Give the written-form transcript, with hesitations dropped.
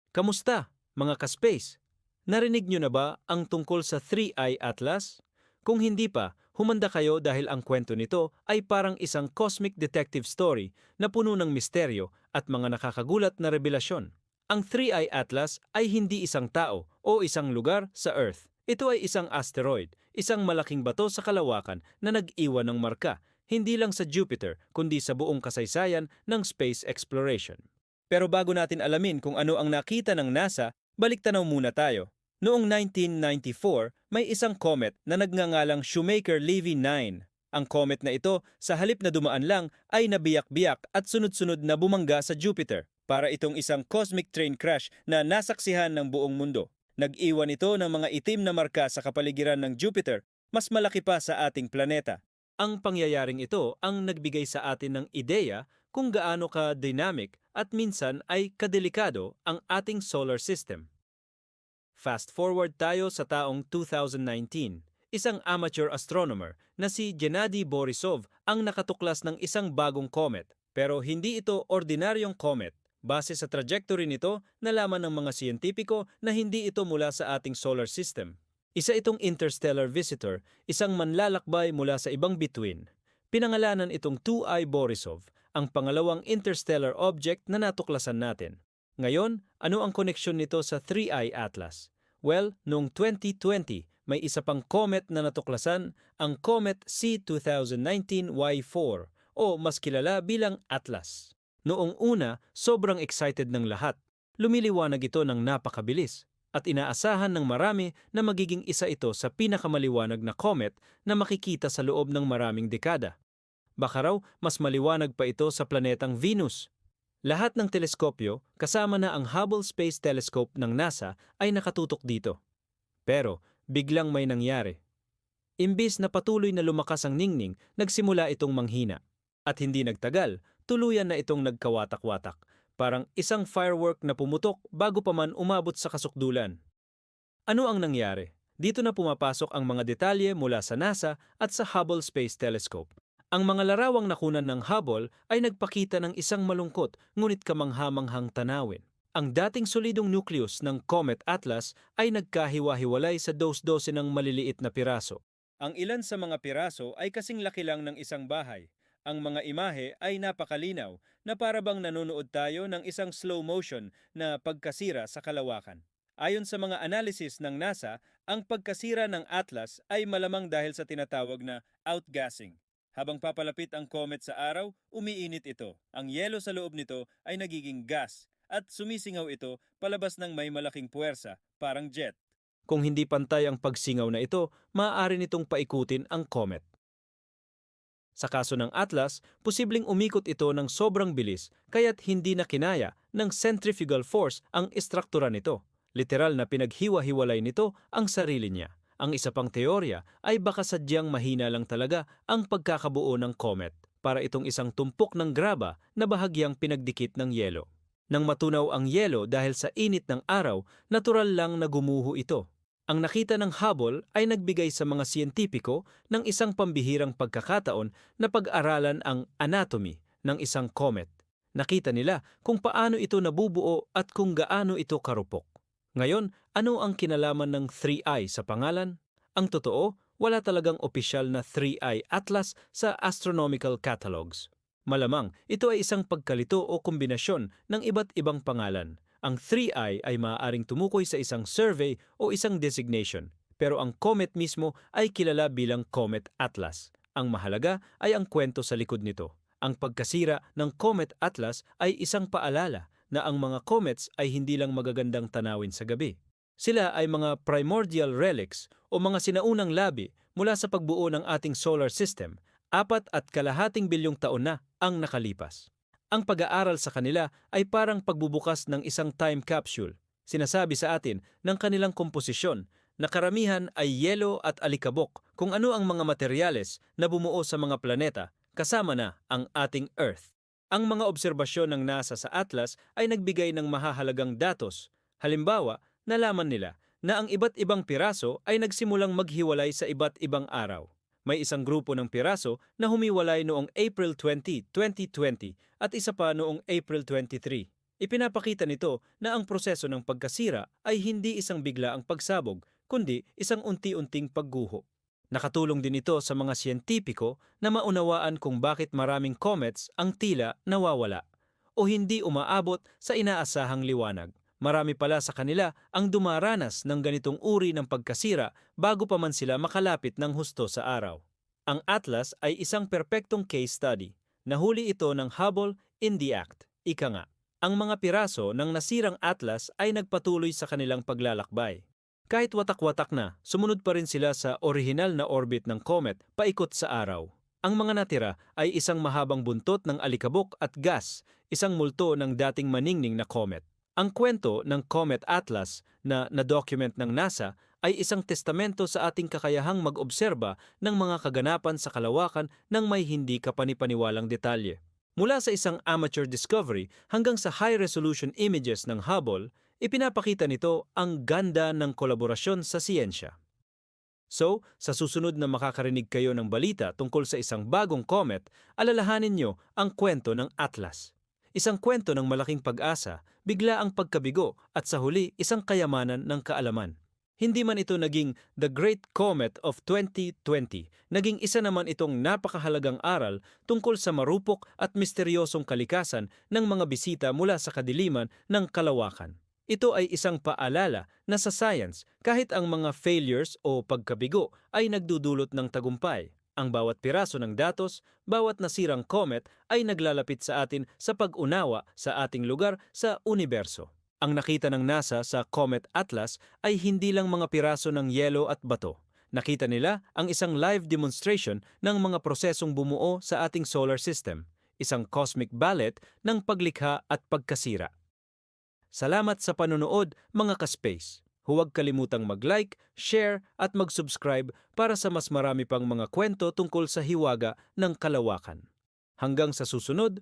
Kamusta, mga ka-space? Narinig nyo na ba ang tungkol sa Three Eye Atlas? Kung hindi pa, humanda kayo dahil ang kwento nito ay parang isang cosmic detective story na puno ng misteryo at mga nakakagulat na revelasyon. Ang Three Eye Atlas ay hindi isang tao o isang lugar sa Earth. Ito ay isang asteroid, isang malaking bato sa kalawakan na nag-iwan ng marka, hindi lang sa Jupiter kundi sa buong kasaysayan ng space exploration. Pero bago natin alamin kung ano ang nakita ng NASA, baliktanaw muna tayo. Noong 1994, may isang comet na nagngangalang Shoemaker-Levy 9. Ang comet na ito, sa halip na dumaan lang, ay nabiyak-biyak at sunod-sunod na bumangga sa Jupiter. Para itong isang cosmic train crash na nasaksihan ng buong mundo. Nag-iwan ito ng mga itim na marka sa kapaligiran ng Jupiter, mas malaki pa sa ating planeta. Ang pangyayaring ito ang nagbigay sa atin ng ideya kung gaano ka-dynamic at minsan ay kadelikado ang ating solar system. Fast forward tayo sa taong 2019. Isang amateur astronomer na si Gennady Borisov ang nakatuklas ng isang bagong comet. Pero hindi ito ordinaryong comet. Base sa trajectory nito, nalaman ng mga siyentipiko na hindi ito mula sa ating solar system. Isa itong interstellar visitor, isang manlalakbay mula sa ibang bituin. Pinangalanan itong 2I Borisov, ang pangalawang interstellar object na natuklasan natin. Ngayon, ano ang koneksyon nito sa 3I Atlas? Well, noong 2020, may isa pang comet na natuklasan, ang Comet C2019Y4 o mas kilala bilang Atlas. Noong una, sobrang excited ng lahat. Lumiliwanag ito ng napakabilis at inaasahan ng marami na magiging isa ito sa pinakamaliwanag na comet na makikita sa loob ng maraming dekada. Baka raw mas maliwanag pa ito sa planetang Venus. Lahat ng teleskopyo, kasama na ang Hubble Space Telescope ng NASA, ay nakatutok dito. Pero biglang may nangyari. Imbis na patuloy na lumakas ang ningning, nagsimula itong manghina. At hindi nagtagal, tuluyan na itong nagkawatak-watak, parang isang firework na pumutok bago pa man umabot sa kasukdulan. Ano ang nangyari? Dito na pumapasok ang mga detalye mula sa NASA at sa Hubble Space Telescope. Ang mga larawang nakunan ng Hubble ay nagpakita ng isang malungkot ngunit kamangha-manghang tanawin. Ang dating solidong nucleus ng Comet Atlas ay nagkahiwa-hiwalay sa dos-dose ng maliliit na piraso. Ang ilan sa mga piraso ay kasing laki lang ng isang bahay. Ang mga imahe ay napakalinaw na para bang nanonood tayo ng isang slow motion na pagkasira sa kalawakan. Ayon sa mga analysis ng NASA, ang pagkasira ng Atlas ay malamang dahil sa tinatawag na outgassing. Habang papalapit ang comet sa araw, umiinit ito. Ang yelo sa loob nito ay nagiging gas at sumisingaw ito palabas ng may malaking puwersa, parang jet. Kung hindi pantay ang pagsingaw na ito, maaari nitong paikutin ang comet. Sa kaso ng Atlas, posibleng umikot ito ng sobrang bilis kaya't hindi na kinaya ng centrifugal force ang istruktura nito. Literal na pinaghiwa-hiwalay nito ang sarili niya. Ang isa pang teorya ay baka sadyang mahina lang talaga ang pagkakabuo ng comet para itong isang tumpok ng graba na bahagyang pinagdikit ng yelo. Nang matunaw ang yelo dahil sa init ng araw, natural lang na gumuho ito. Ang nakita ng Hubble ay nagbigay sa mga siyentipiko ng isang pambihirang pagkakataon na pag-aralan ang anatomy ng isang comet. Nakita nila kung paano ito nabubuo at kung gaano ito karupok. Ngayon, ano ang kinalaman ng 3I sa pangalan? Ang totoo, wala talagang opisyal na 3I Atlas sa astronomical catalogs. Malamang, ito ay isang pagkalito o kombinasyon ng iba't ibang pangalan. Ang 3I ay maaaring tumukoy sa isang survey o isang designation, pero ang comet mismo ay kilala bilang Comet Atlas. Ang mahalaga ay ang kwento sa likod nito. Ang pagkasira ng Comet Atlas ay isang paalala na ang mga comets ay hindi lang magagandang tanawin sa gabi. Sila ay mga primordial relics o mga sinaunang labi mula sa pagbuo ng ating solar system, 4.5 bilyong taon na ang nakalipas. Ang pag-aaral sa kanila ay parang pagbubukas ng isang time capsule. Sinasabi sa atin ng kanilang komposisyon na karamihan ay yelo at alikabok kung ano ang mga materyales na bumuo sa mga planeta kasama na ang ating Earth. Ang mga obserbasyon ng NASA sa Atlas ay nagbigay ng mahahalagang datos. Halimbawa, nalaman nila na ang iba't ibang piraso ay nagsimulang maghiwalay sa iba't ibang araw. May isang grupo ng piraso na humiwalay noong April 20, 2020 at isa pa noong April 23. Ipinapakita nito na ang proseso ng pagkasira ay hindi isang biglaang pagsabog, kundi isang unti-unting pagguho. Nakatulong din ito sa mga siyentipiko na maunawaan kung bakit maraming comets ang tila nawawala o hindi umaabot sa inaasahang liwanag. Marami pala sa kanila ang dumaranas ng ganitong uri ng pagkasira bago pa man sila makalapit ng husto sa araw. Ang Atlas ay isang perpektong case study. Nahuli ito ng Hubble in the act. Ika nga, ang mga piraso ng nasirang Atlas ay nagpatuloy sa kanilang paglalakbay. Kahit watak-watak na, sumunod pa rin sila sa orihinal na orbit ng comet paikot sa araw. Ang mga natira ay isang mahabang buntot ng alikabok at gas, isang multo ng dating maningning na comet. Ang kwento ng Comet Atlas na na-document ng NASA ay isang testamento sa ating kakayahang mag-obserba ng mga kaganapan sa kalawakan ng may hindi kapanipaniwalang detalye. Mula sa isang amateur discovery hanggang sa high-resolution images ng Hubble, ipinapakita nito ang ganda ng kolaborasyon sa siyensya. So, sa susunod na makakarinig kayo ng balita tungkol sa isang bagong comet, alalahanin nyo ang kwento ng Atlas. Isang kwento ng malaking pag-asa, bigla ang pagkabigo at sa huli isang kayamanan ng kaalaman. Hindi man ito naging The Great Comet of 2020, naging isa naman itong napakahalagang aral tungkol sa marupok at misteryosong kalikasan ng mga bisita mula sa kadiliman ng kalawakan. Ito ay isang paalala na sa science, kahit ang mga failures o pagkabigo ay nagdudulot ng tagumpay. Ang bawat piraso ng datos, bawat nasirang comet ay naglalapit sa atin sa pag-unawa sa ating lugar sa universo. Ang nakita ng NASA sa Comet Atlas ay hindi lang mga piraso ng yelo at bato. Nakita nila ang isang live demonstration ng mga prosesong bumuo sa ating solar system, isang cosmic ballet ng paglikha at pagkasira. Salamat sa panonood mga ka-space. Huwag kalimutang mag-like, share at mag-subscribe para sa mas marami pang mga kwento tungkol sa hiwaga ng kalawakan. Hanggang sa susunod,